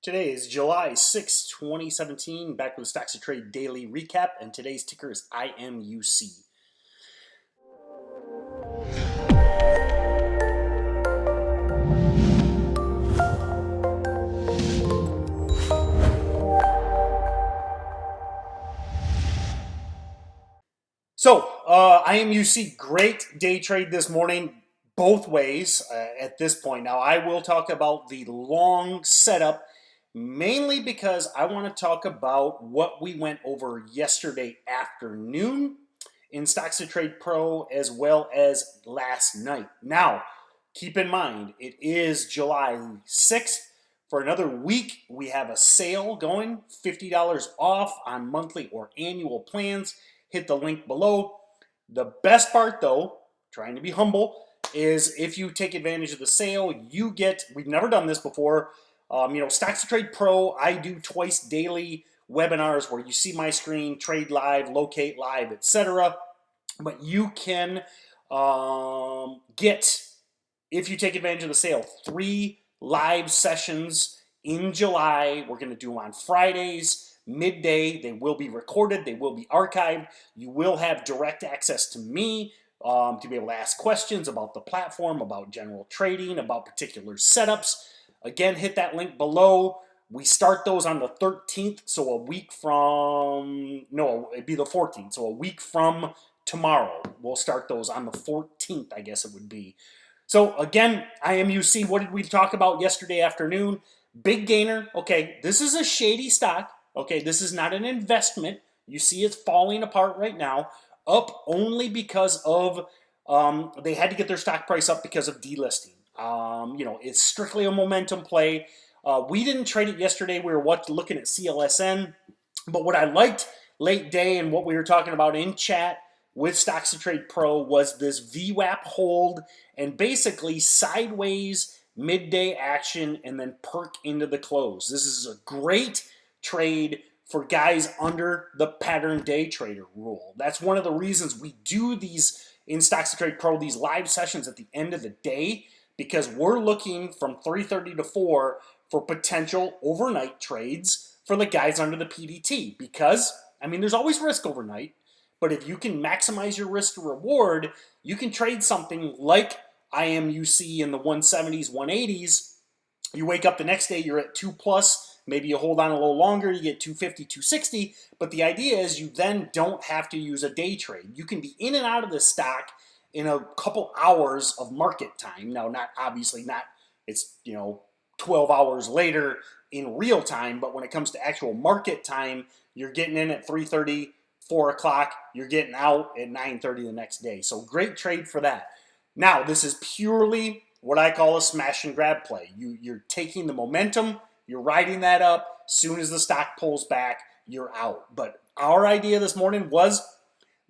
Today is July 6, 2017, back with the StocksToTrade Daily Recap, and today's ticker is IMUC. So, IMUC, great day trade this morning, both ways at this point. Now, I will talk about the long setup, mainly because I want to talk about what we went over yesterday afternoon in StocksToTrade Pro as well as last night. Now, keep in mind, it is July 6th. For another week, we have a sale going, $50 off on monthly or annual plans. Hit the link below. The best part, though, trying to be humble, is if you take advantage of the sale, you get, we've never done this before, StocksToTrade Pro, I do twice daily webinars where you see my screen, trade live, locate live, etc. But you can get, if you take advantage of the sale, 3 live sessions in July. We're going to do them on Fridays, midday. They will be recorded. They will be archived. You will have direct access to me to be able to ask questions about the platform, about general trading, about particular setups. Again, hit that link below. We start those on the 13th, so a week from, no, it'd be the 14th, so a week from tomorrow. We'll start those on the 14th, I guess it would be. So again, IMUC, what did we talk about yesterday afternoon? Big gainer. Okay, this is a shady stock. Okay, this is not an investment. You see it's falling apart right now. Up only because of, they had to get their stock price up because of delisting. It's strictly a momentum play. We didn't trade it yesterday. We were looking at CLSN. But what I liked late day and what we were talking about in chat with StocksToTrade Pro was this VWAP hold and basically sideways midday action and then perk into the close. This is a great trade for guys under the pattern day trader rule. That's one of the reasons we do these in StocksToTrade Pro, these live sessions at the end of the day, because we're looking from 3:30 to 4 for potential overnight trades for the guys under the PDT. Because, there's always risk overnight, but if you can maximize your risk to reward, you can trade something like IMUC in the 170s, 180s. You wake up the next day, you're at 2+. Maybe you hold on a little longer, you get 250, 260. But the idea is you then don't have to use a day trade. You can be in and out of this stock in a couple hours of market time. Now, it's 12 hours later in real time, but when it comes to actual market time, you're getting in at 3:30, 4 o'clock, you're getting out at 9:30 the next day. So great trade for that. Now, this is purely what I call a smash and grab play. You're taking the momentum, you're riding that up. Soon as the stock pulls back, you're out. But our idea this morning was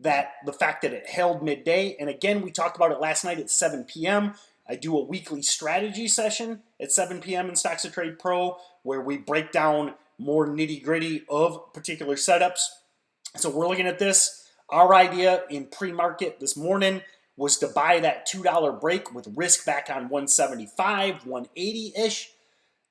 that the fact that it held midday, and again, we talked about it last night at 7 p.m. I do a weekly strategy session at 7 p.m. in StocksToTrade Pro where we break down more nitty-gritty of particular setups. So we're looking at this. Our idea in pre-market this morning was to buy that $2 break with risk back on 175, 180-ish.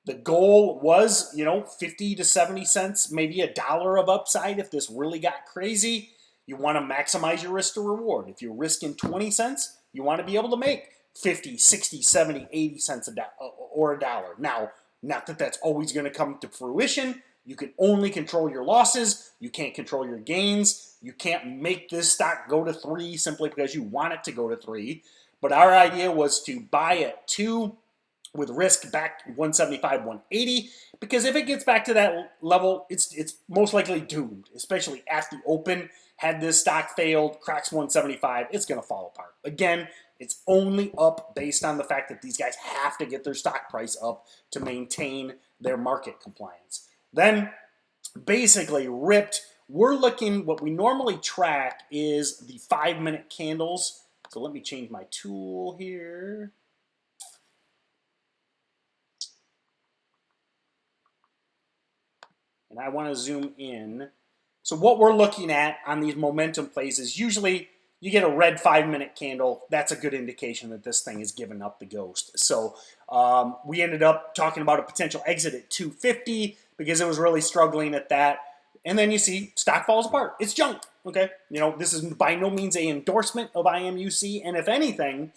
The goal was, 50 to 70 cents, maybe $1 of upside if this really got crazy. You want to maximize your risk to reward. If you're risking 20 cents, you want to be able to make 50, 60, 70, 80 cents or $1. Now, not that that's always going to come to fruition. You can only control your losses. You can't control your gains. You can't make this stock go to 3 simply because you want it to go to 3. But our idea was to buy at 2 with risk back 175, 180, because if it gets back to that level, it's most likely doomed, especially at the open. Had this stock failed, cracks 175, it's going to fall apart. Again, it's only up based on the fact that these guys have to get their stock price up to maintain their market compliance. Then, basically ripped. We're looking, what we normally track is the 5-minute candles. So let me change my tool here. And I want to zoom in. So what we're looking at on these momentum plays is usually you get a red 5-minute candle, that's a good indication that this thing is giving up the ghost. So we ended up talking about a potential exit at 250 because it was really struggling at that. And then you see stock falls apart. It's junk, okay? You know, this is by no means an endorsement of IMUC. And if anything,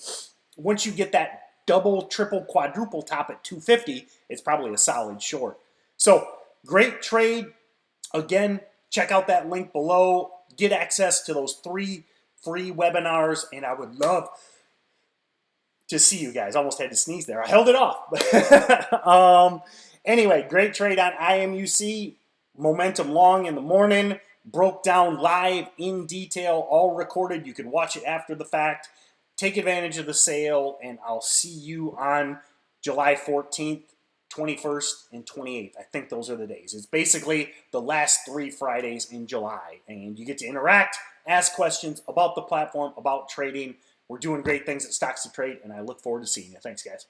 once you get that double, triple, quadruple top at 250, it's probably a solid short. So great trade. Again, check out that link below. Get access to those 3 free webinars, and I would love to see you guys. Almost had to sneeze there. I held it off. Anyway, great trade on IMUC. Momentum long in the morning. Broke down live in detail, all recorded. You can watch it after the fact. Take advantage of the sale, and I'll see you on July 14th, 21st, and 28th. I think those are the days. It's basically the last 3 Fridays in July, and you get to interact, ask questions about the platform, about trading. We're doing great things at StocksToTrade, and I look forward to seeing you. Thanks, guys.